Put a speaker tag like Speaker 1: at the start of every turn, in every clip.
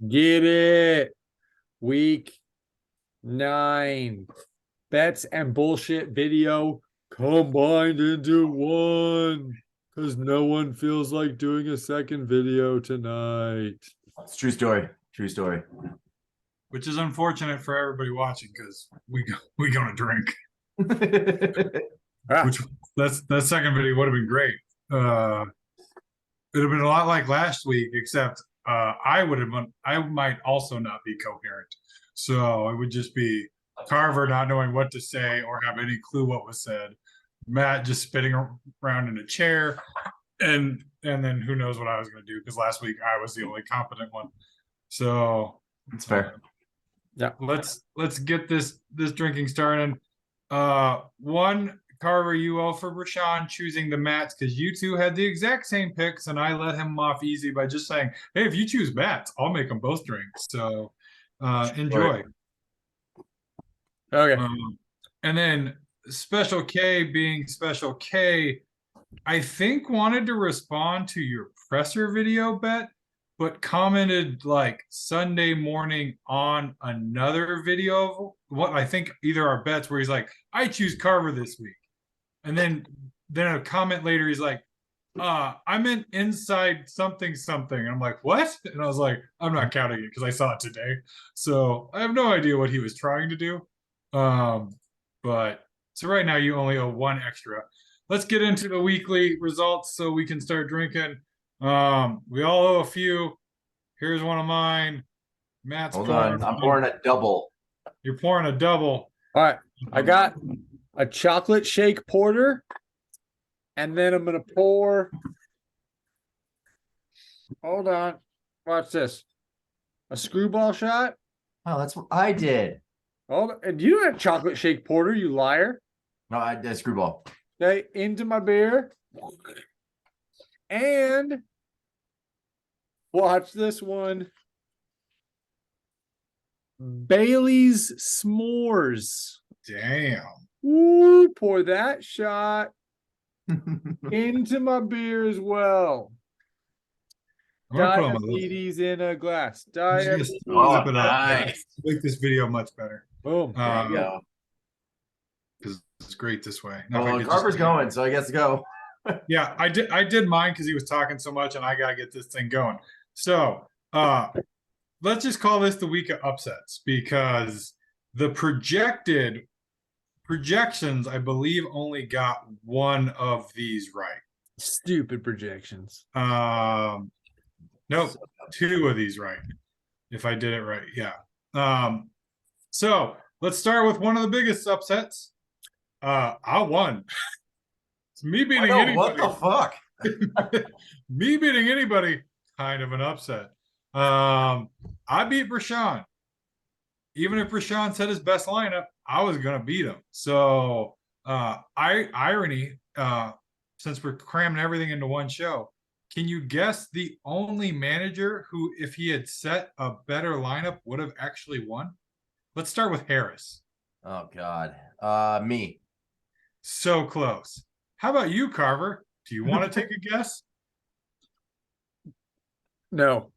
Speaker 1: Get it. Week 9. Bets and bullshit video combined into one. Because no one feels like doing a second video tonight.
Speaker 2: It's true story. True story.
Speaker 3: Which is unfortunate for everybody watching because we gonna drink.
Speaker 1: Ah,
Speaker 3: Which that second video would have been great. It'd have been a lot like last week, except I might also not be coherent. So it would just be Carver not knowing what to say or have any clue what was said. Matt just spinning around in a chair, and then who knows what I was going to do because last week I was the only competent one. So
Speaker 2: It's fair.
Speaker 1: yeah.
Speaker 3: Let's get this drinking started. One Carver, you owe for Rashawn choosing the Mats because you two had the exact same picks, and I let him off easy by just saying, "Hey, if you choose Mats, I'll make them both drink." So enjoy.
Speaker 1: Okay.
Speaker 3: And then Special K being Special K, I think wanted to respond to your presser video bet, but commented like Sunday morning on another video of what I think either our bets where he's like, I choose Carver this week. And then a comment later, he's like, I meant inside something. And I'm like, what? And I was like, I'm not counting it because I saw it today. So I have no idea what he was trying to do. But so right now you only owe one extra. Let's get into the weekly results so we can start drinking. We all owe a few. Here's one of mine. Matt's
Speaker 2: Hold on. I'm pouring a double.
Speaker 3: You're pouring a double.
Speaker 1: All right. I got a chocolate shake porter. And then I'm going to pour. Hold on. Watch this. A screwball shot.
Speaker 2: Oh, that's what I did.
Speaker 1: Hold on. And you don't have chocolate shake porter, you liar.
Speaker 2: No, I did screwball.
Speaker 1: Okay, into my beer. And watch this one. Bailey's S'mores.
Speaker 3: Damn.
Speaker 1: Woo, pour that shot into my beer as well.
Speaker 3: I'm gonna put on my
Speaker 1: Diabetes in a glass.
Speaker 3: I'm just
Speaker 1: Diabetes.
Speaker 3: gonna zip it up.
Speaker 2: Nice.
Speaker 3: Make this video much better.
Speaker 1: Boom.
Speaker 2: There you go.
Speaker 3: Because it's great this way. Now, if I
Speaker 2: Well,
Speaker 3: could
Speaker 2: Carver's
Speaker 3: just-
Speaker 2: going, so I guess go.
Speaker 3: Yeah, I did mine because he was talking so much, and I gotta get this thing going. So, let's just call this the week of upsets because the projections, I believe, only got one of these right.
Speaker 1: Stupid projections.
Speaker 3: Nope, two of these right. If I did it right, yeah. So let's start with one of the biggest upsets. I won. It's me beating anybody.
Speaker 2: What the fuck?
Speaker 3: Me beating anybody, kind of an upset. I beat Rashawn. Even if Rashawn said his best lineup, I was gonna beat him. So irony, since we're cramming everything into one show, can you guess the only manager who, if he had set a better lineup, would have actually won? Let's start with Harris.
Speaker 2: Oh God. Me.
Speaker 3: So close. How about you, Carver? Do you want to take a guess?
Speaker 1: No.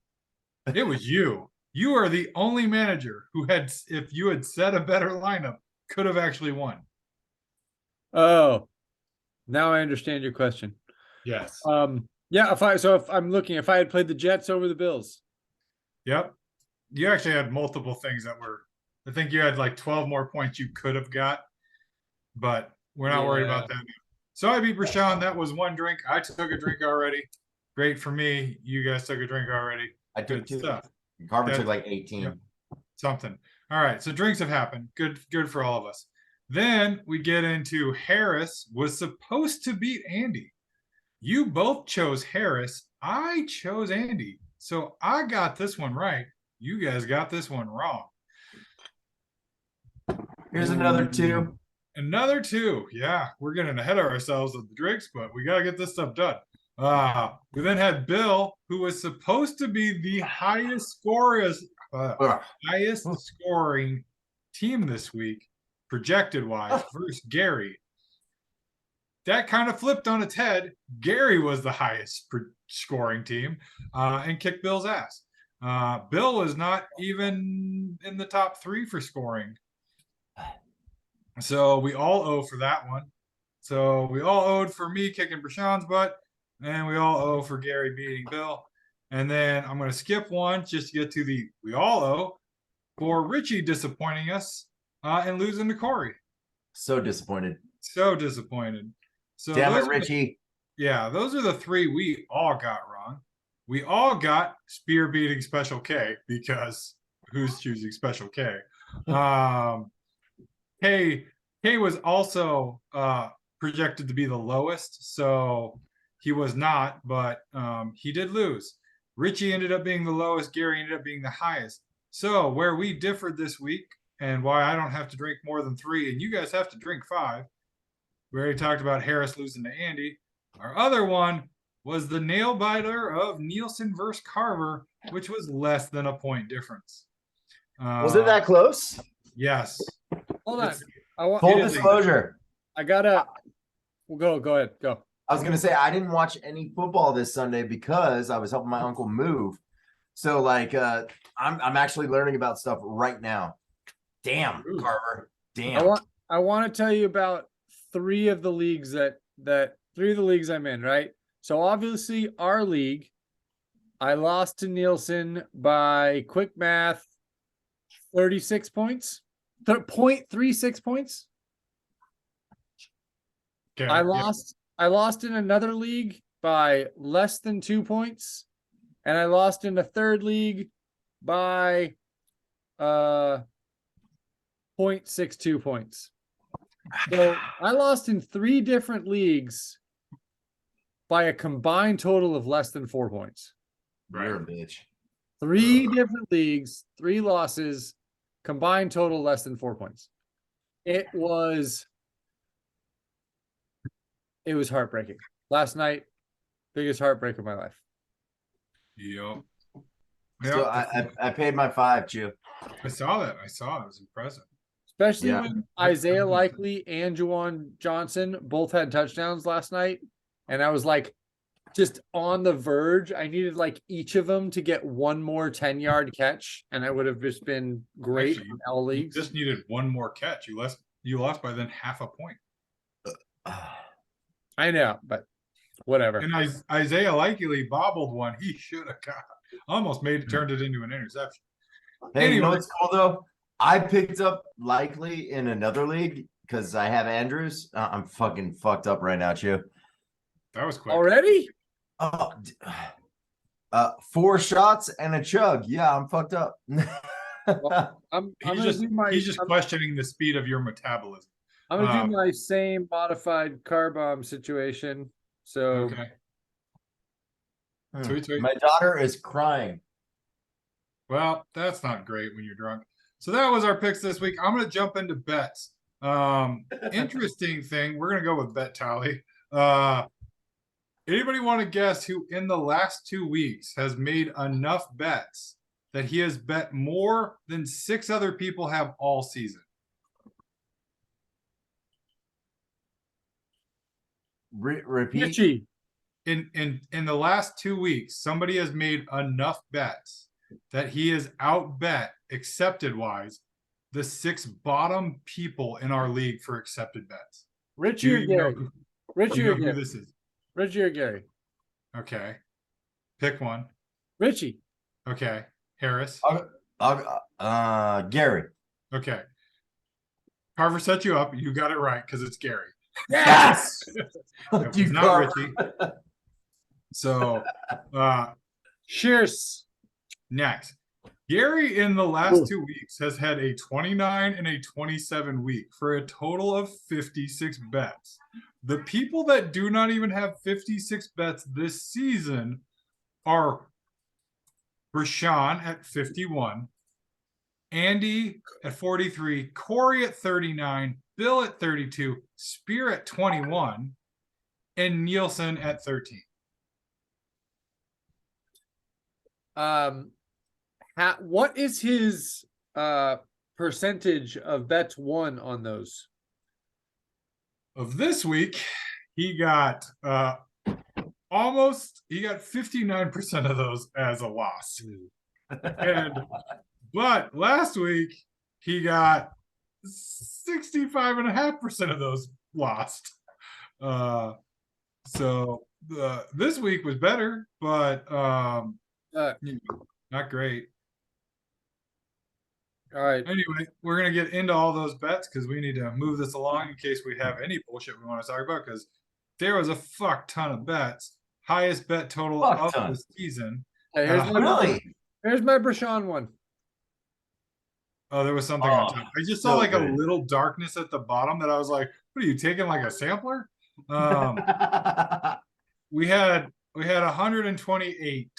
Speaker 3: It was you. You are the only manager who had, if you had set a better lineup, could have actually won.
Speaker 1: Oh, now I understand your question.
Speaker 3: Yes.
Speaker 1: Yeah, if I had played the Jets over the Bills.
Speaker 3: Yep. You actually had multiple things that were, I think you had like 12 more points you could have got, but we're not worried about that. So I beat Rashawn. That was one drink. I took a drink already. Great for me. You guys took a drink already.
Speaker 2: I took
Speaker 3: Good
Speaker 2: two.
Speaker 3: stuff.
Speaker 2: Carver took like 18.
Speaker 3: Yeah. Something. All right. So drinks have happened. Good for all of us. Then we get into Harris was supposed to beat Andy. You both chose Harris. I chose Andy. So I got this one right. You guys got this one wrong.
Speaker 2: Here's another two.
Speaker 3: Another two. Yeah, we're getting ahead of ourselves with the drinks, but we got to get this stuff done. We then had Bill, who was supposed to be the highest scoring team this week, projected wise, versus Gary. That kind of flipped on its head. Gary was the highest scoring team and kicked Bill's ass. Bill was not even in the top 3 for scoring. So we all owe for that one. So we all owed for me kicking Brashan's butt, and we all owe for Gary beating Bill. And then I'm going to skip one just to get to the we all owe for Richie disappointing us and losing to Corey.
Speaker 2: So disappointed.
Speaker 3: So disappointed. So
Speaker 2: Damn it,
Speaker 3: those are the-
Speaker 2: Richie.
Speaker 3: yeah, those are the 3 we all got wrong. We all got Spear beating Special K because who's choosing Special K? K was also projected to be the lowest, so he was not, but he did lose. Richie ended up being the lowest. Gary ended up being the highest. So where we differed this week, and why I don't have to drink more than 3, and you guys have to drink 5. We already talked about Harris losing to Andy. Our other one was the nail biter of Nielsen versus Carver, which was less than a point difference.
Speaker 2: Was it that close?
Speaker 3: Yes.
Speaker 1: Hold on.
Speaker 3: It's-
Speaker 1: I want.
Speaker 2: Full
Speaker 3: It is-
Speaker 2: disclosure.
Speaker 1: I gotta. Well, go ahead. Go.
Speaker 2: I was gonna say I didn't watch any football this Sunday because I was helping my uncle move. So like I'm actually learning about stuff right now. Damn,
Speaker 3: Ooh.
Speaker 2: Carver. Damn.
Speaker 1: I want to tell you about 3 of the leagues that 3 of the leagues I'm in, right? So obviously our league, I lost to Nielsen by quick math, 36 points. 0.36 points.
Speaker 3: Okay.
Speaker 1: I
Speaker 3: yeah.
Speaker 1: lost in another league by less than 2 points, and I lost in a third league by 0.62 points. So I lost in 3 different leagues by a combined total of less than 4 points.
Speaker 2: You're a bitch.
Speaker 1: 3 different leagues, 3 losses, combined total less than 4 points. It was heartbreaking. Last night, biggest heartbreak of my life.
Speaker 3: Yep.
Speaker 2: So I paid my 5, Chew.
Speaker 3: I saw that. It was impressive.
Speaker 1: Especially
Speaker 2: Yeah.
Speaker 1: when Isaiah Likely and Juwan Johnson both had touchdowns last night. And I was like, just on the verge. I needed like each of them to get one more 10-yard catch, and I would have just been great
Speaker 3: Actually,
Speaker 1: in L
Speaker 3: You
Speaker 1: leagues.
Speaker 3: just needed one more catch. You lost by then half a point.
Speaker 1: I know, but whatever.
Speaker 3: And Isaiah Likely bobbled one. He should have got. Almost turned it into an interception.
Speaker 2: Hey, you know
Speaker 3: Anyway.
Speaker 2: what's cool though? I picked up Likely in another league because I have Andrews. I'm fucking fucked up right now, Chew.
Speaker 3: That was quick.
Speaker 1: Already?
Speaker 2: 4 shots and a chug. Yeah, I'm fucked up.
Speaker 1: Well, I'm
Speaker 3: He's
Speaker 1: gonna
Speaker 3: just questioning the speed of your metabolism.
Speaker 1: I'm gonna do my same modified car bomb situation. So
Speaker 3: Okay. Sweet, sweet.
Speaker 2: My daughter is crying.
Speaker 3: Well, that's not great when you're drunk. So that was our picks this week. I'm going to jump into bets. Interesting thing. We're going to go with bet tally. Anybody want to guess who in the last 2 weeks has made enough bets that he has bet more than 6 other people have all season?
Speaker 2: Repeat.
Speaker 1: Richie.
Speaker 3: In the last 2 weeks, somebody has made enough bets that he has outbet accepted wise the 6 bottom people in our league for accepted bets.
Speaker 1: Richie
Speaker 3: Do
Speaker 1: or
Speaker 3: you know
Speaker 1: Gary?
Speaker 3: who-
Speaker 1: Richie
Speaker 3: do you
Speaker 1: or
Speaker 3: know who
Speaker 1: Gary?
Speaker 3: this is?
Speaker 1: Richie or Gary?
Speaker 3: Okay. Pick one.
Speaker 1: Richie.
Speaker 3: Okay. Harris.
Speaker 2: Gary.
Speaker 3: Okay. Carver set you up. You got it right because it's Gary.
Speaker 2: Yes.
Speaker 3: It was
Speaker 2: You
Speaker 3: not
Speaker 2: Carver.
Speaker 3: Richie. So
Speaker 1: Cheers.
Speaker 3: next. Gary in the last 2 weeks has had a 29 and a 27 week for a total of 56 bets. The people that do not even have 56 bets this season are Rashawn at 51, Andy at 43, Corey at 39, Bill at 32, Spear at 21, and Nielsen at 13.
Speaker 1: What is his percentage of bets won on those?
Speaker 3: Of this week, he got 59% of those as a loss. But last week he got 65.5% of those lost. So this week was better, but not great.
Speaker 1: All right.
Speaker 3: Anyway, we're gonna get into all those bets because we need to move this along in case we have any bullshit we want to talk about. Because there was a fuck ton of bets, highest bet total of the season.
Speaker 1: Hey, here's my Brashawn one.
Speaker 3: Oh, there was something on top. I just saw like a little darkness at the bottom that I was like, "What are you taking like a sampler?" We had 128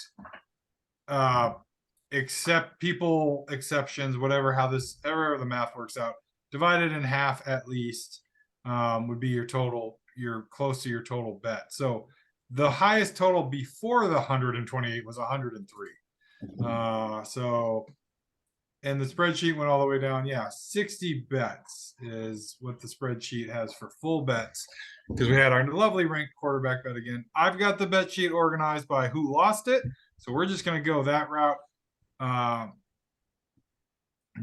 Speaker 3: exceptions, however the math works out, divided in half at least, would be your total. You're close to your total bet. So the highest total before the 128 was 103. And the spreadsheet went all the way down. Yeah, 60 bets is what the spreadsheet has for full bets, because we had our lovely ranked quarterback bet again. I've got the bet sheet organized by who lost it, so we're just going to go that route.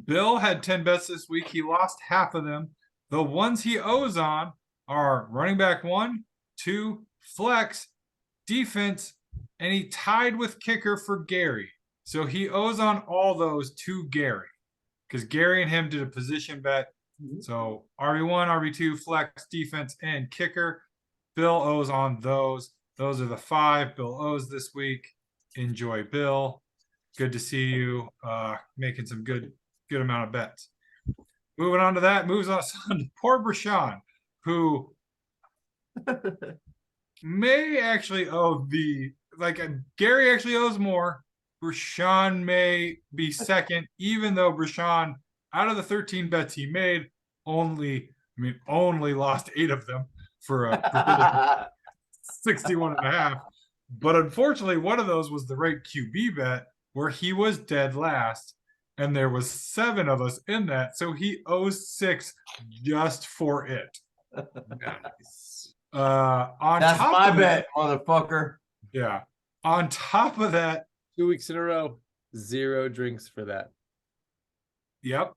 Speaker 3: Bill had 10 bets this week. He lost half of them. The ones he owes on are running back 1, 2, flex, defense, and he tied with kicker for Gary. So he owes on all those to Gary, because Gary and him did a position bet. So RB1, RB2, flex, defense, and kicker. Bill owes on those. Those are the 5 Bill owes this week. Enjoy, Bill. Good to see you making some good amount of bets. Moving on to that, moves us on to poor Brashawn, who may actually owe Gary actually owes more. Brashawn may be second, even though Brashawn, out of the 13 bets he made, only lost 8 of them for a 61.5. But unfortunately, one of those was the right QB bet, where he was dead last, and there was 7 of us in that, so he owes 6 just for it.
Speaker 1: Nice.
Speaker 2: That's my bet, motherfucker.
Speaker 3: Yeah. On top of that,
Speaker 1: 2 weeks in a row, 0 drinks for that.
Speaker 3: Yep.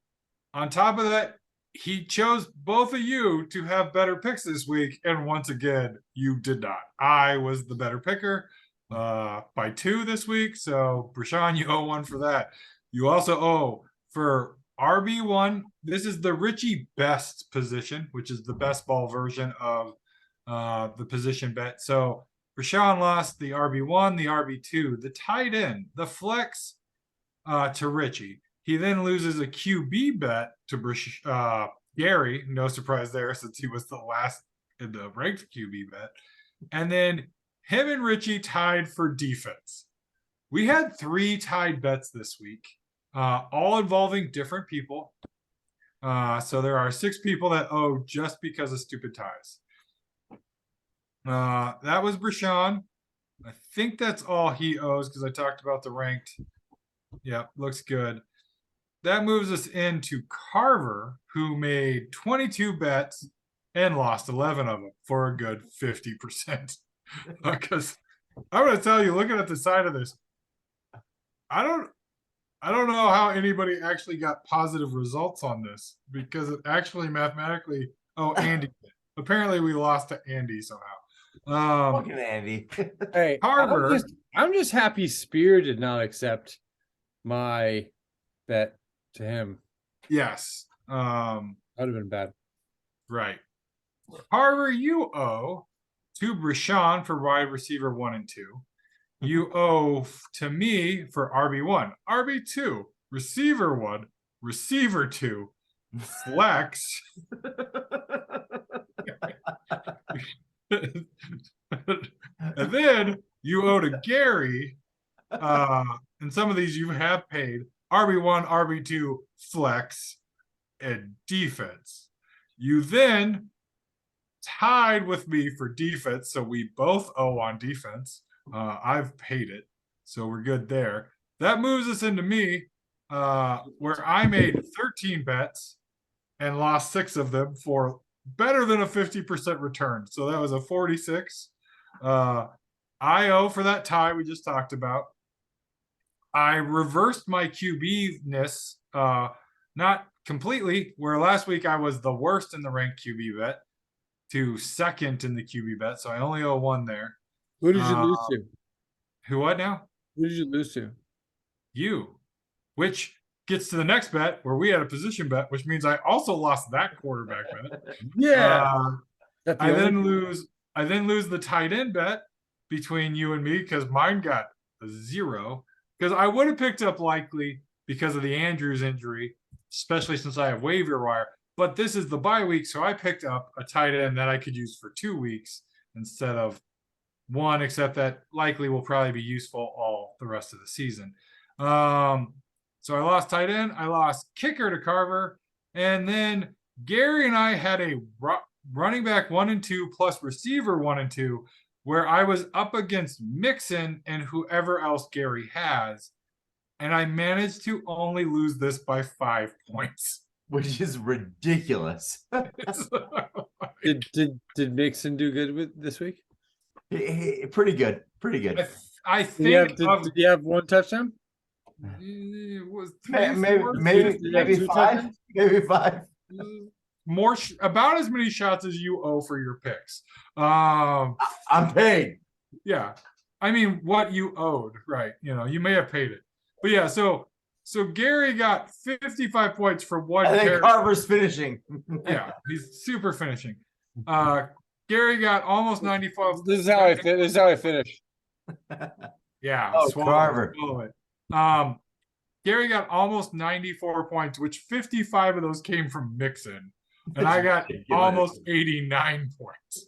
Speaker 3: On top of that, he chose both of you to have better picks this week, and once again, you did not. I was the better picker by 2 this week, so Brashawn, you owe 1 for that. You also owe for RB1. This is the Richie Best position, which is the best ball version of the position bet. So Brashawn lost the RB1, the RB2, the tight end, the flex to Richie. He then loses a QB bet to Gary. No surprise there, since he was the last in the ranked QB bet. And then him and Richie tied for defense. We had 3 tied bets this week, all involving different people. So there are 6 people that owe just because of stupid ties. That was Brashawn. I think that's all he owes, because I talked about the ranked. Yep, looks good. That moves us into Carver, who made 22 bets and lost 11 of them for a good 50%. Because I'm going to tell you, looking at the side of this, I don't know how anybody actually got positive results on this, because it actually mathematically. Oh, Andy. Apparently, we lost to Andy somehow.
Speaker 2: Fucking Andy.
Speaker 1: Hey,
Speaker 3: Carver.
Speaker 1: I'm just happy Spear did not accept my bet to him.
Speaker 3: Yes.
Speaker 1: That would have been bad.
Speaker 3: Right. Carver, you owe to Brashawn for wide receiver 1 and 2. You owe to me for RB1, RB2, receiver 1, receiver 2, flex. And then you owe to Gary, and some of these you have paid, RB1, RB2, flex, and defense. You then tied with me for defense, so we both owe on defense. I've paid it, so we're good there. That moves us into me, where I made 13 bets and lost 6 of them for better than a 50% return. So that was a 46. I owe for that tie we just talked about. I reversed my QB-ness, not completely, where last week I was the worst in the ranked QB bet to second in the QB bet, so I only owe one there.
Speaker 1: Who did you lose to?
Speaker 3: Who what now?
Speaker 1: Who did you lose to?
Speaker 3: You, which gets to the next bet where we had a position bet, which means I also lost that quarterback bet.
Speaker 1: Yeah.
Speaker 3: I then lose the tight end bet between you and me because mine got a 0. Because I would have picked up likely because of the Andrews injury, especially since I have waiver wire. But this is the bye week, so I picked up a tight end that I could use for 2 weeks instead of 1, except that likely will probably be useful all the rest of the season. So I lost tight end, I lost kicker to Carver, and then Gary and I had a running back 1 and 2 plus receiver 1 and 2, where I was up against Mixon and whoever else Gary has, and I managed to only lose this by 5 points,
Speaker 2: which is ridiculous.
Speaker 1: Did Mixon do good with this week?
Speaker 2: Pretty good.
Speaker 3: I think.
Speaker 1: Did he have 1 touchdown?
Speaker 3: It was
Speaker 2: maybe 5. Maybe 5.
Speaker 3: More about as many shots as you owe for your picks.
Speaker 2: I'm paid.
Speaker 3: Yeah, I mean what you owed, right? You may have paid it, but yeah. So Gary got 55 points for 1.
Speaker 2: I think Carver's finishing.
Speaker 3: Yeah, he's super finishing. Gary got almost 95.
Speaker 1: This is how I finish.
Speaker 3: Yeah.
Speaker 2: Carver.
Speaker 3: Swallow it. Gary got almost 94 points, which 55 of those came from Mixon, and I got almost 89 points.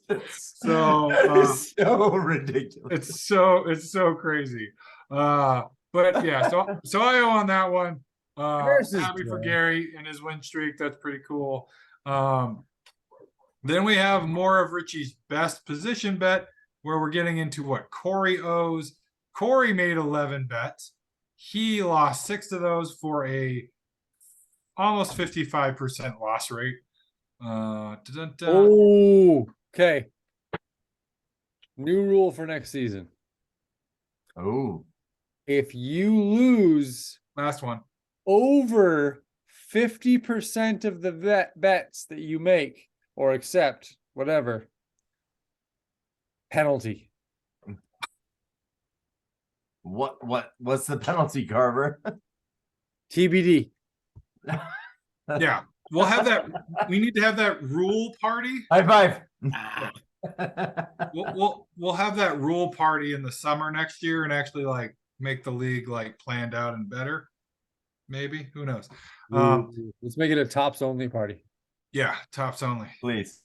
Speaker 3: So
Speaker 2: it's so ridiculous.
Speaker 3: It's so crazy. But yeah, so I owe on that one. Happy for Gary and his win streak. That's pretty cool. Then we have more of Richie's best position bet, where we're getting into what Corey owes. Corey made 11 bets. He lost 6 of those for a almost 55% loss rate.
Speaker 1: Oh, okay. New rule for next season.
Speaker 2: Oh.
Speaker 1: If you lose
Speaker 3: last one
Speaker 1: over 50% of the bets that you make or accept, whatever, penalty.
Speaker 2: What's the penalty, Carver?
Speaker 1: TBD.
Speaker 3: Yeah, we'll have that. We need to have that rule party.
Speaker 2: High five.
Speaker 3: We'll have that rule party in the summer next year and actually like make the league like planned out and better. Maybe, who knows?
Speaker 1: Let's make it a tops only party.
Speaker 3: Yeah, tops only.
Speaker 2: Please.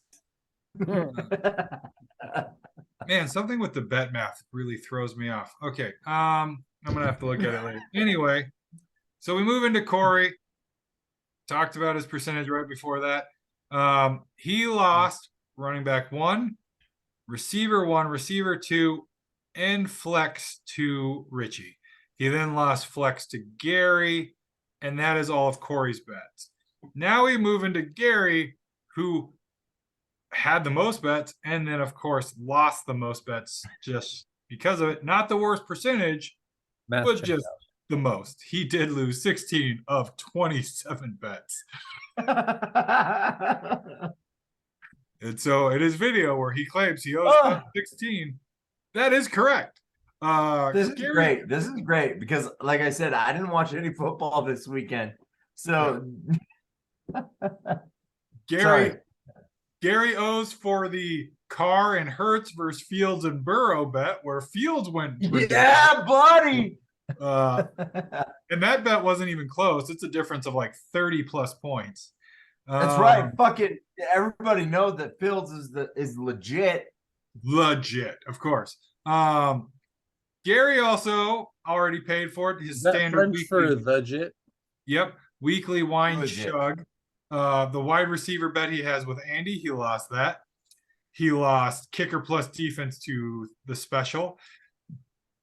Speaker 3: Man, something with the bet math really throws me off. Okay, I'm gonna have to look at it later. Anyway, so we move into Corey. Talked about his percentage right before that. He lost running back 1, receiver 1, receiver 2, and flex to Richie. He then lost flex to Gary, and that is all of Corey's bets. Now we move into Gary, who had the most bets, and then of course lost the most bets just because of it. Not the worst percentage, but just the most. He did lose 16 of 27 bets. And so in his video where he claims he owes 16, that is correct.
Speaker 2: This is great. This is great because, like I said, I didn't watch any football this weekend. So
Speaker 3: Gary owes for the Carr and Hurts versus Fields and Burrow bet, where Fields went.
Speaker 2: Yeah, buddy.
Speaker 3: And that bet wasn't even close. It's a difference of like 30 plus points.
Speaker 2: That's right. Fucking everybody knows that Fields is legit.
Speaker 3: Legit, of course. Gary also already paid for it. His standard
Speaker 1: weekly for legit.
Speaker 3: Yep, weekly wine
Speaker 2: legit.
Speaker 3: chug. The wide receiver bet he has with Andy, he lost that. He lost kicker plus defense to the special.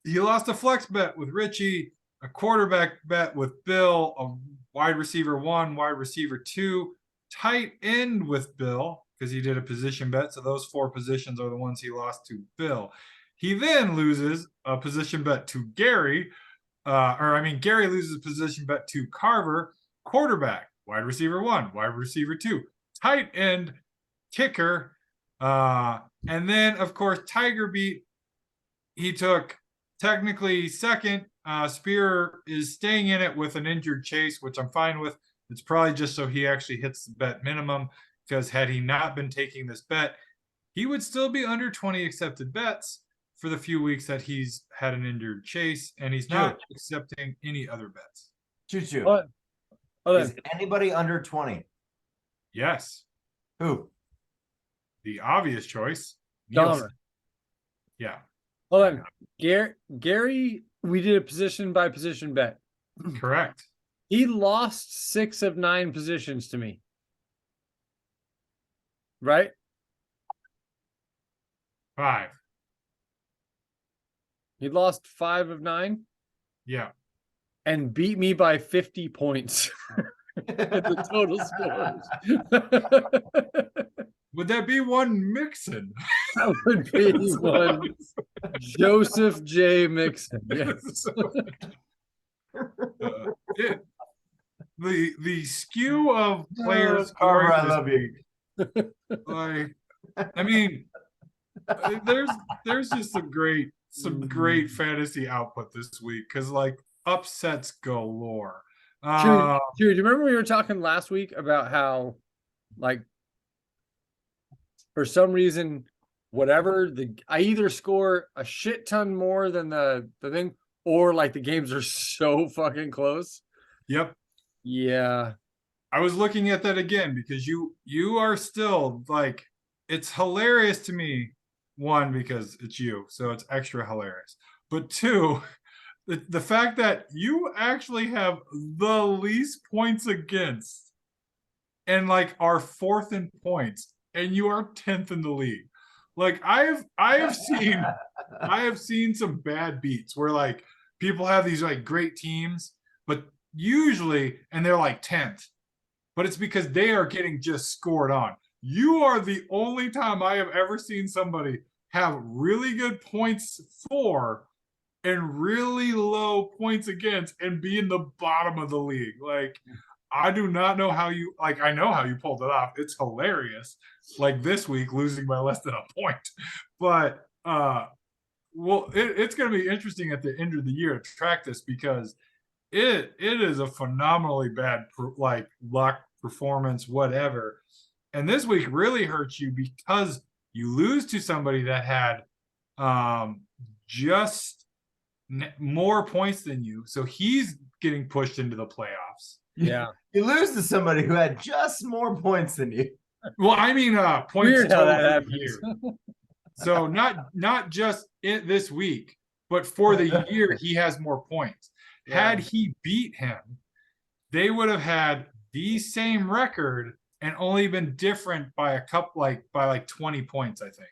Speaker 3: He lost a flex bet with Richie, a quarterback bet with Bill, a wide receiver 1, wide receiver 2, tight end with Bill, because he did a position bet. So those 4 positions are the ones he lost to Bill. He then loses a position bet to Gary, Gary loses position bet to Carver, quarterback, wide receiver 1, wide receiver 2, tight end, kicker, and then of course Tiger beat. He took technically second. Spear is staying in it with an injured Chase, which I'm fine with. It's probably just so he actually hits the bet minimum, because had he not been taking this bet, he would still be under 20 accepted bets for the few weeks that he's had an injured Chase, and he's not accepting any other bets.
Speaker 2: Choo-choo.
Speaker 1: What?
Speaker 2: Is anybody under 20?
Speaker 3: Yes.
Speaker 2: Who?
Speaker 3: The obvious choice.
Speaker 1: Dahmer.
Speaker 3: Yeah.
Speaker 1: Hold on. Gary, we did a position by position bet.
Speaker 3: Correct.
Speaker 1: He lost 6 of 9 positions to me. Right?
Speaker 3: 5.
Speaker 1: He lost 5 of 9
Speaker 3: Yeah.
Speaker 1: and beat me by 50 points at the total scores.
Speaker 3: Would that be one Mixon?
Speaker 1: That would be one Joseph J. Mixon. Yes.
Speaker 3: The skew of players.
Speaker 2: Carver, I love you.
Speaker 3: Like, I mean, there's just some great fantasy output this week, because like upsets galore.
Speaker 1: Drew, do you remember we were talking last week about how, like, for some reason, I either score a shit ton more than the thing, or like the games are so fucking close.
Speaker 3: Yep.
Speaker 1: Yeah.
Speaker 3: I was looking at that again, because you are still like, it's hilarious to me. 1, because it's you, so it's extra hilarious. But 2, the fact that you actually have the least points against, and like are 4th in points, and you are 10th in the league. Like I have seen some bad beats where like people have these like great teams, but usually, and they're like 10th, but it's because they are getting just scored on. You are the only time I have ever seen somebody have really good points for and really low points against and be in the bottom of the league. Like, I do not know how you, like, I know how you pulled it off. It's hilarious. Like this week, losing by less than a point. But, well, it's going to be interesting at the end of the year to track this, because it is a phenomenally bad, like, luck, performance, whatever. And this week really hurts you because you lose to somebody that had just more points than you. So he's getting pushed into the playoffs.
Speaker 1: Yeah.
Speaker 2: You lose to somebody who had just more points than you.
Speaker 3: Well, I mean, points
Speaker 1: Weird how that
Speaker 3: total for the
Speaker 1: happens.
Speaker 3: year. So not just this week, but for the year, he has more points.
Speaker 1: Yeah.
Speaker 3: Had he beat him, they would have had the same record and only been different by a couple, by 20 points, I think.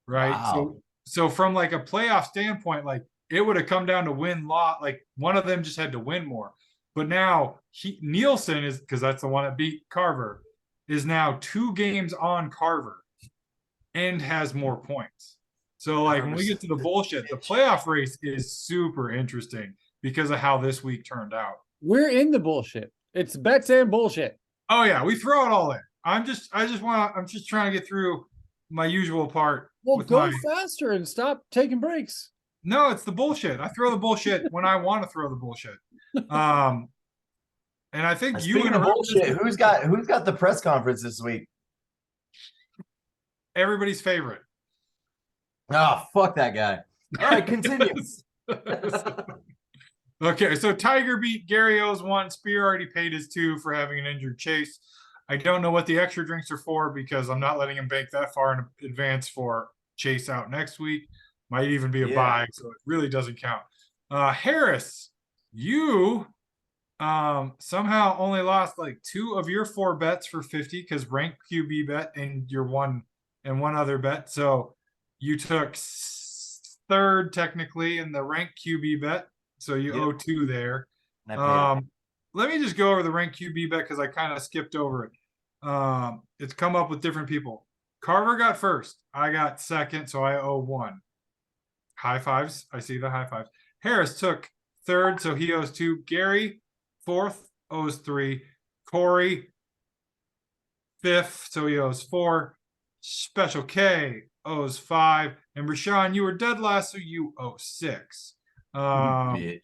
Speaker 3: Right.
Speaker 2: Wow.
Speaker 3: So from like a playoff standpoint, like it would have come down to win-loss. Like one of them just had to win more. But now Nielsen is, because that's the one that beat Carver, is now 2 games on Carver and has more points. So like when we get to the bullshit, the playoff race is super interesting because of how this week turned out.
Speaker 1: We're in the bullshit. It's bets and bullshit.
Speaker 3: Oh yeah, we throw it all in. I'm just trying to get through my usual part.
Speaker 1: Well, go faster and stop taking breaks.
Speaker 3: No, it's the bullshit. I throw the bullshit when I want to throw the bullshit. And I think
Speaker 2: Speaking of bullshit, who's got the press conference this week?
Speaker 3: Everybody's favorite.
Speaker 2: Oh, fuck that guy. All right, continue.
Speaker 3: Okay, so Tiger beat Gary O's 1. Spear already paid his 2 for having an injured Chase. I don't know what the extra drinks are for because I'm not letting him bank that far in advance for Chase out next week. Might even be a bye, so it really doesn't count. Harris, you somehow only lost like 2 of your 4 bets for 50 because rank QB bet and your one other bet. So you took 3rd technically in the rank QB bet. So you owe 2 there. Let me just go over the rank QB bet because I kind of skipped over it. It's come up with different people. Carver got 1st. I got 2nd, so I owe 1. High fives. I see the high fives. Harris took third, so he owes 2. Gary, fourth, owes 3. Corey, fifth, so he owes 4. Special K owes 5. And Rashawn, you were dead last, so you owe 6.
Speaker 2: Bitch.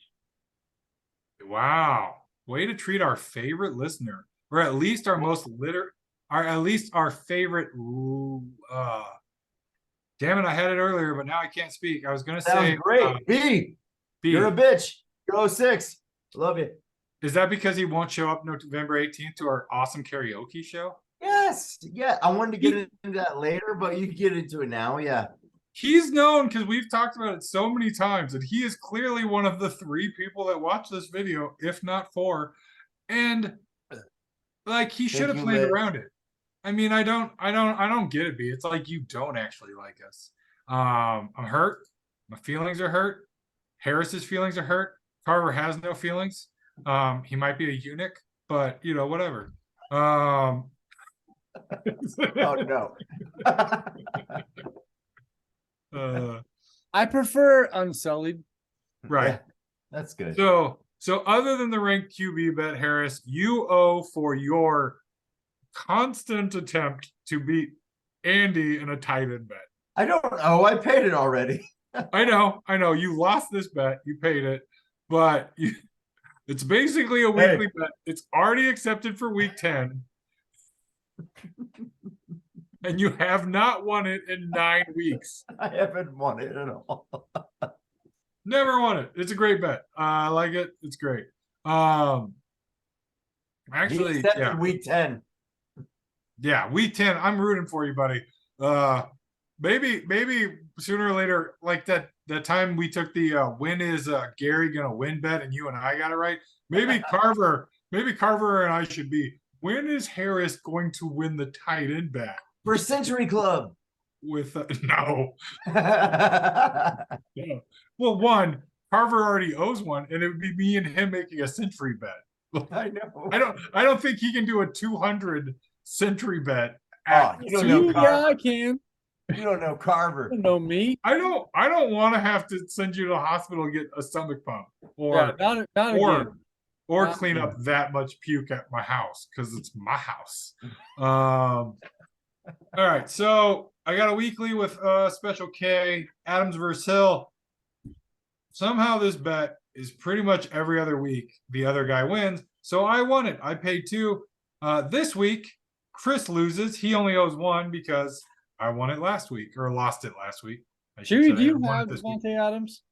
Speaker 3: Wow. Way to treat our favorite listener, or at least our most at least our favorite. Damn it, I had it earlier, but now I can't speak. I was gonna
Speaker 2: Sounds
Speaker 3: say
Speaker 2: great. B,
Speaker 3: B.
Speaker 2: you're a bitch. You're 06. Love you.
Speaker 3: Is that because he won't show up November 18th to our awesome karaoke show?
Speaker 2: Yes. Yeah. I wanted to get into that later, but you can get into it now. Yeah.
Speaker 3: He's known because we've talked about it so many times, and he is clearly one of the 3 people that watch this video, if not 4. And like he should have planned around it. I mean, I don't get it, B. It's like you don't actually like us. I'm hurt. My feelings are hurt. Harris's feelings are hurt. Carver has no feelings. He might be a eunuch, but you know, whatever.
Speaker 2: Oh no.
Speaker 1: I prefer Unsullied.
Speaker 3: Right.
Speaker 2: Yeah, that's good.
Speaker 3: So other than the ranked QB bet, Harris, you owe for your constant attempt to beat Andy in a tight end bet.
Speaker 2: I don't know. I paid it already.
Speaker 3: I know. You lost this bet. You paid it, but it's basically a weekly bet. It's already accepted for week 10. And you have not won it in 9 weeks.
Speaker 2: I haven't won it at all.
Speaker 3: Never won it. It's a great bet. I like it. It's great. Actually, yeah.
Speaker 2: Week 10.
Speaker 3: Yeah, week 10. I'm rooting for you, buddy. Maybe sooner or later, like that time we took the when is Gary gonna win bet, and you and I got it right. Maybe Carver and I should be. When is Harris going to win the tight end bet?
Speaker 2: For Century Club.
Speaker 3: With no. Yeah. Well, one, Carver already owes one, and it would be me and him making a century bet.
Speaker 2: I know.
Speaker 3: I don't think he can do a 200 century bet.
Speaker 2: You don't know Carver.
Speaker 1: Yeah, I can.
Speaker 2: You don't know Carver.
Speaker 1: You don't know me.
Speaker 3: I don't want to have to send you to the hospital to get a stomach pump or
Speaker 1: not
Speaker 3: clean up that much puke at my house because it's my house. All right, so I got a weekly with Special K, Adams versus Hill. Somehow this bet is pretty much every other week the other guy wins, so I won it. I paid 2. This week, Chris loses. He only owes 1 because I won it last week, or lost it last week.
Speaker 1: Chewy, do you have Devontae Adams?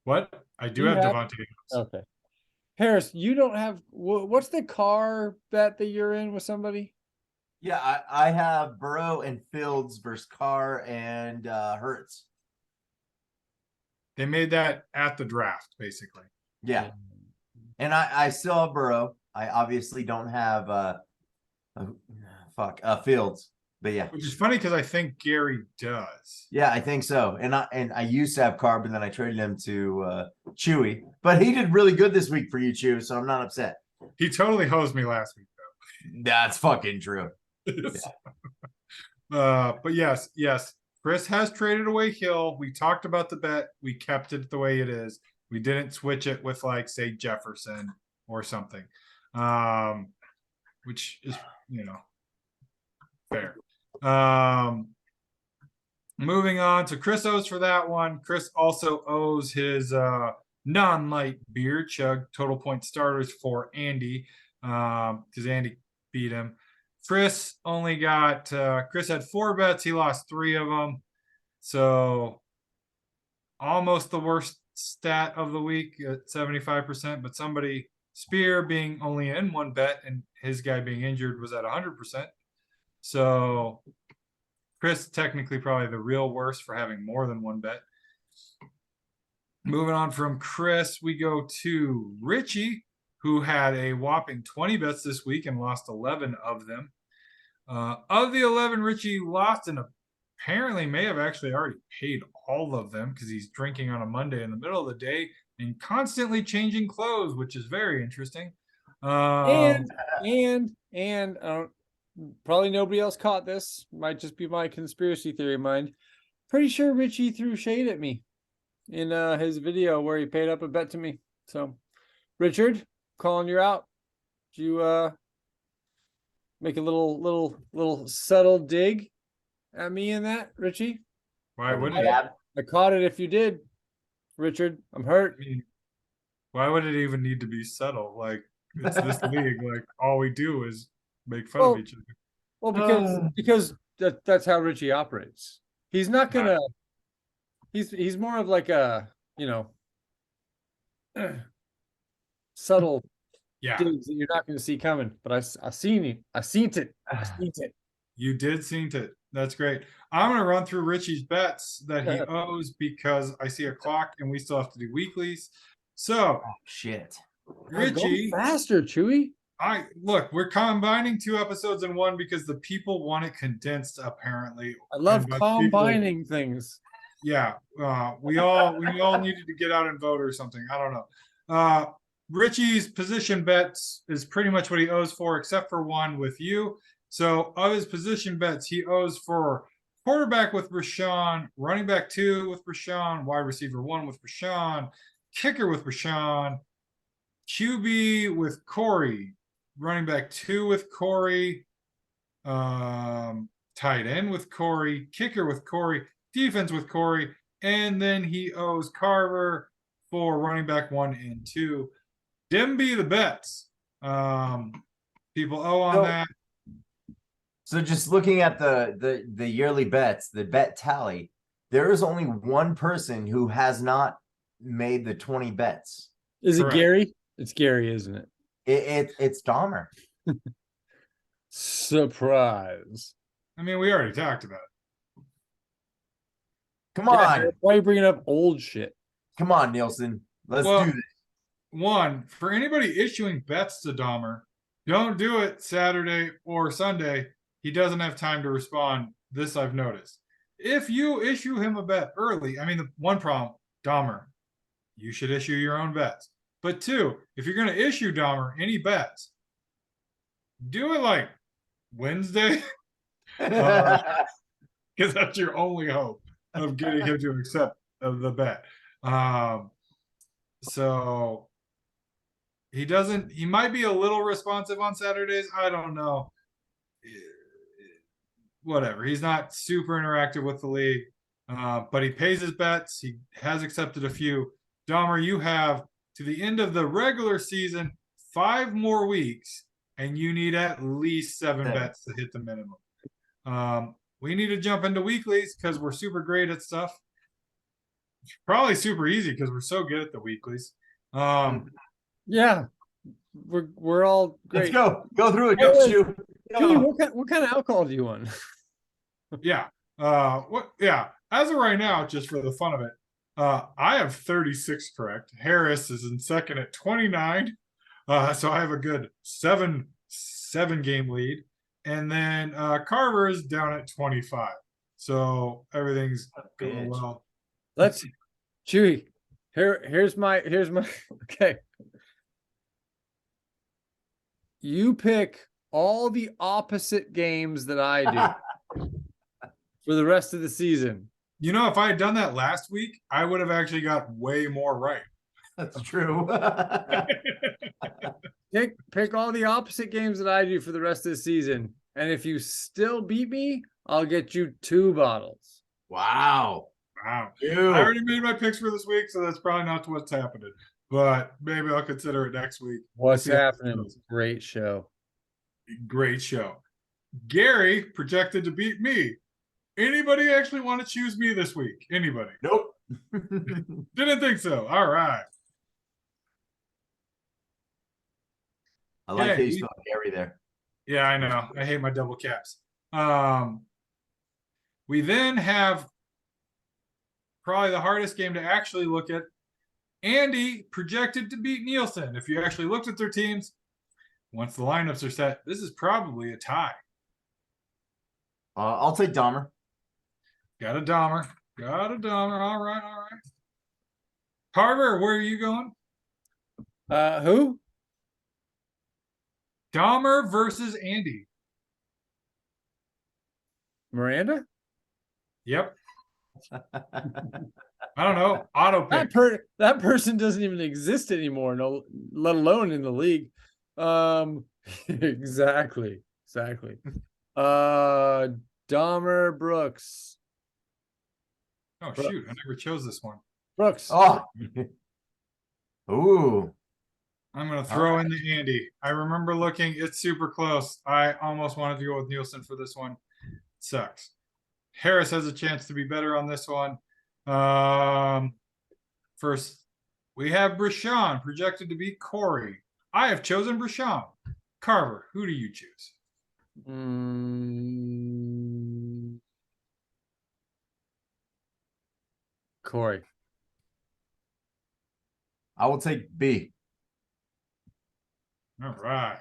Speaker 3: What? I do have Devontae Adams.
Speaker 1: Okay. Harris, you don't have. What's the car bet that you're in with somebody?
Speaker 2: Yeah, I have Burrow and Fields versus Carr and Hurts.
Speaker 3: They made that at the draft, basically.
Speaker 2: Yeah. And I still have Burrow. I obviously don't have Fields. But yeah.
Speaker 3: Which is funny because I think Gary does.
Speaker 2: Yeah, I think so. And I used to have Carr, but then I traded him to Chewy. But he did really good this week for you, Chew, so I'm not upset.
Speaker 3: He totally hosed me last week, though.
Speaker 2: That's fucking true.
Speaker 3: But yes, Chris has traded away Hill. We talked about the bet. We kept it the way it is. We didn't switch it with, like, say, Jefferson or something, which is, fair. Moving on to Chris owes for that one. Chris also owes his non-light beer chug total point starters for Andy because Andy beat him. Chris only got Chris had 4 bets. He lost 3 of them. So almost the worst stat of the week at 75%, but somebody Spear being only in 1 bet and his guy being injured was at 100%. So Chris technically probably the real worst for having more than 1 bet. Moving on from Chris, we go to Richie, who had a whopping 20 bets this week and lost 11 of them. Of the 11 Richie lost, and apparently may have actually already paid all of them because he's drinking on a Monday in the middle of the day and constantly changing clothes, which is very interesting.
Speaker 1: And probably nobody else caught this. Might just be my conspiracy theory mind. Pretty sure Richie threw shade at me in his video where he paid up a bet to me. So, Richard, calling you out. Did you make a little subtle dig at me in that, Richie?
Speaker 3: Why would it?
Speaker 2: Yeah.
Speaker 1: I caught it if you did, Richard. I'm hurt.
Speaker 3: I mean, why would it even need to be subtle? Like it's this league. Like all we do is make fun of each other.
Speaker 1: Well, because that's how Richie operates. He's not gonna. He's more of like a subtle
Speaker 3: Yeah,
Speaker 1: digs that you're not going to see coming. But I seen it. I seen it. I seen it.
Speaker 3: you did seem to. That's great. I'm gonna run through Richie's bets that he owes because I see a clock and we still have to do weeklies. So
Speaker 2: Oh, shit.
Speaker 3: Richie,
Speaker 1: Go faster, Chewy.
Speaker 3: we're combining 2 episodes in one because the people want it condensed, apparently.
Speaker 1: I love
Speaker 3: And by
Speaker 1: combining things.
Speaker 3: Yeah, we all needed to get out and vote or something. I don't know. Richie's position bets is pretty much what he owes for, except for one with you. So of his position bets, he owes for quarterback with Rashawn, running back 2 with Rashawn, wide receiver 1 with Rashawn, kicker with Rashawn, QB with Corey, running back 2 with Corey, tight end with Corey, kicker with Corey, defense with Corey, and then he owes Carver for running back 1 and 2. Them be the bets. People owe on that.
Speaker 2: So just looking at the yearly bets, the bet tally, there is only one person who has not made the 20 bets.
Speaker 1: Is
Speaker 3: Correct.
Speaker 1: it Gary? It's Gary, isn't it?
Speaker 2: It's Dahmer.
Speaker 1: Surprise.
Speaker 3: I mean, we already talked about it.
Speaker 2: Come on.
Speaker 1: Yeah, why are you bringing up old shit?
Speaker 2: Come on, Nielsen. Let's do this.
Speaker 3: One, for anybody issuing bets to Dahmer, don't do it Saturday or Sunday. He doesn't have time to respond. This I've noticed. If you issue him a bet early, I mean, the one problem, Dahmer, you should issue your own bets. But 2, if you're going to issue Dahmer any bets, do it like Wednesday, because that's your only hope of getting him to accept the bet. So he might be a little responsive on Saturdays. I don't know. Whatever. He's not super interactive with the league, but he pays his bets. He has accepted a few. Dahmer, you have to the end of the regular season 5 more weeks, and you need at least 7 bets to hit the minimum. We need to jump into weeklies because we're super great at stuff. It's probably super easy because we're so good at the weeklies.
Speaker 1: Yeah, we're all great.
Speaker 2: Let's go. Go through it. Go, Chew.
Speaker 1: Chewy, what kind of alcohol do you want?
Speaker 3: Yeah. Yeah. As of right now, just for the fun of it, I have 36 correct. Harris is in second at 29. So I have a good seven game lead. And then Carver is down at 25. So everything's going well.
Speaker 1: Let's Chewy. Here's my okay. You pick all the opposite games that I do for the rest of the season.
Speaker 3: You know, if I had done that last week, I would have actually got way more right.
Speaker 2: That's true.
Speaker 1: Pick all the opposite games that I do for the rest of the season. And if you still beat me, I'll get you 2 bottles.
Speaker 2: Wow.
Speaker 3: Dude. I already made my picks for this week, so that's probably not what's happening. But maybe I'll consider it next week.
Speaker 1: What's happening? Great show.
Speaker 3: Great show. Gary projected to beat me. Anybody actually want to choose me this week? Anybody?
Speaker 2: Nope.
Speaker 3: Didn't think so. All right.
Speaker 2: I like how you spelled Gary there.
Speaker 3: Yeah, I know. I hate my double caps. We then have probably the hardest game to actually look at. Andy projected to beat Nielsen. If you actually looked at their teams, once the lineups are set, this is probably a tie.
Speaker 2: I'll take Dahmer.
Speaker 3: Got a Dahmer. All right. Carver, where are you going?
Speaker 1: Who?
Speaker 3: Dahmer versus Andy.
Speaker 1: Miranda?
Speaker 3: Yep. I don't know. Auto pick.
Speaker 1: That person doesn't even exist anymore, no, let alone in the league. Exactly. Dahmer Brooks.
Speaker 3: Oh shoot! I never chose this one.
Speaker 1: Brooks.
Speaker 2: Oh. Ooh.
Speaker 3: I'm gonna throw in the Andy. I remember looking. It's super close. I almost wanted to go with Nielsen for this one. Sucks. Harris has a chance to be better on this one. First, we have Brashawn projected to beat Corey. I have chosen Brashawn. Carver, who do you choose?
Speaker 1: Corey.
Speaker 2: I will take B.
Speaker 3: All right.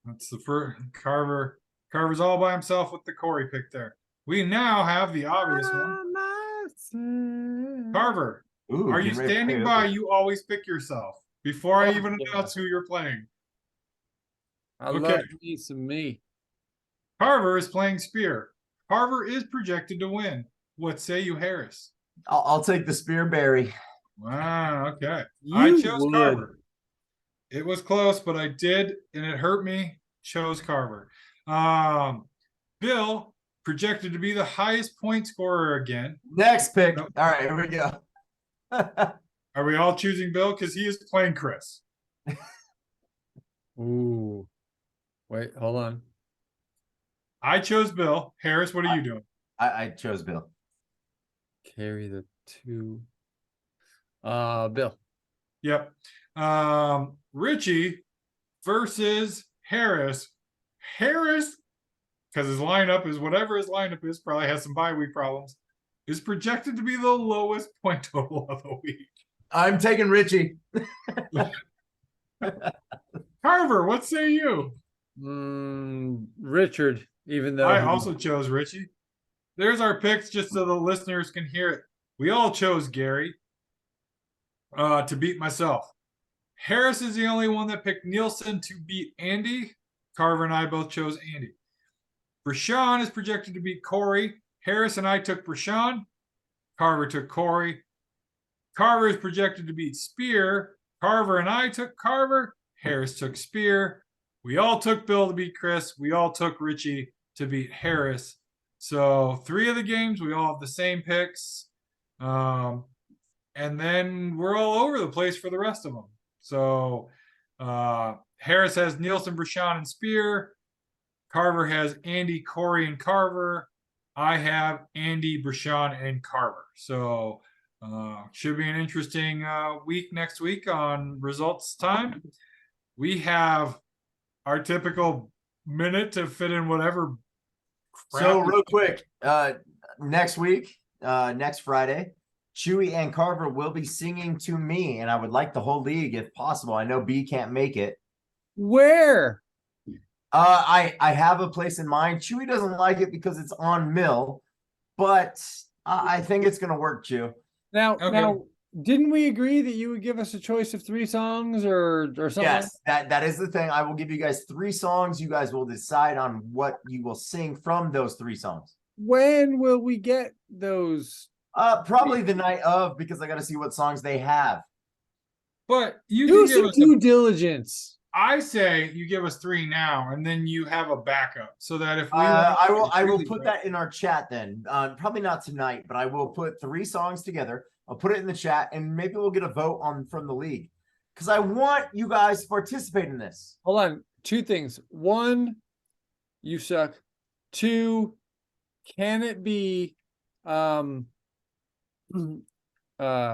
Speaker 3: That's the first Carver. Carver's all by himself with the Corey pick there. We now have the obvious one. Carver,
Speaker 2: Ooh,
Speaker 3: are you
Speaker 2: getting ready to
Speaker 3: standing
Speaker 2: play
Speaker 3: by?
Speaker 2: over.
Speaker 3: You always pick yourself before I even
Speaker 1: yeah.
Speaker 3: announce who you're playing.
Speaker 1: I
Speaker 3: Okay.
Speaker 1: love me some me.
Speaker 3: Carver is playing Spear. Carver is projected to win. What say you, Harris?
Speaker 2: I'll take the Spearberry.
Speaker 3: Wow, okay. I
Speaker 1: You
Speaker 3: chose
Speaker 1: would.
Speaker 3: Carver. It was close, but I did, and it hurt me. Chose Carver. Bill projected to be the highest point scorer again.
Speaker 2: Next pick.
Speaker 3: Nope.
Speaker 2: All right, here we go.
Speaker 3: Are we all choosing Bill? Because he is playing Chris.
Speaker 1: Ooh. Wait, hold on.
Speaker 3: I chose Bill. Harris, what are you doing?
Speaker 2: I chose Bill.
Speaker 1: Carry the 2. Bill.
Speaker 3: Yep. Richie versus Harris. Harris, because his lineup is whatever his lineup is, probably has some bye week problems, is projected to be the lowest point total of the week.
Speaker 2: I'm taking Richie.
Speaker 3: Carver, what say you?
Speaker 1: Richard, even though
Speaker 3: I also chose Richie. There's our picks just so the listeners can hear it. We all chose Gary to beat myself. Harris is the only one that picked Nielsen to beat Andy. Carver and I both chose Andy. Brashawn is projected to beat Corey. Harris and I took Brashawn. Carver took Corey. Carver is projected to beat Spear. Carver and I took Carver. Harris took Spear. We all took Bill to beat Chris. We all took Richie to beat Harris. So 3 of the games, we all have the same picks. And then we're all over the place for the rest of them. So Harris has Nielsen, Brashawn, and Spear. Carver has Andy, Corey, and Carver. I have Andy, Brashawn, and Carver. So should be an interesting week next week on results time. We have our typical minute to fit in whatever.
Speaker 2: So real quick, next week, next Friday, Chewy and Carver will be singing to me, and I would like the whole league if possible. I know B can't make it.
Speaker 1: Where?
Speaker 2: I have a place in mind. Chewy doesn't like it because it's on Mill, but I think it's gonna work, Chew.
Speaker 1: Now, didn't we agree that you would give us a choice of 3 songs or something?
Speaker 2: Yes, that is the thing. I will give you guys 3 songs. You guys will decide on what you will sing from those 3 songs.
Speaker 1: When will we get those?
Speaker 2: Probably the night of, because I got to see what songs they have.
Speaker 3: But you
Speaker 1: Do
Speaker 3: can give
Speaker 1: some
Speaker 3: us
Speaker 1: due diligence.
Speaker 3: I say you give us 3 now, and then you have a backup so that if we
Speaker 2: I will put that in our chat then. Probably not tonight, but I will put 3 songs together. I'll put it in the chat, and maybe we'll get a vote on from the league, because I want you guys to participate in this.
Speaker 1: Hold on. 2 things. 1, you suck. 2, can it be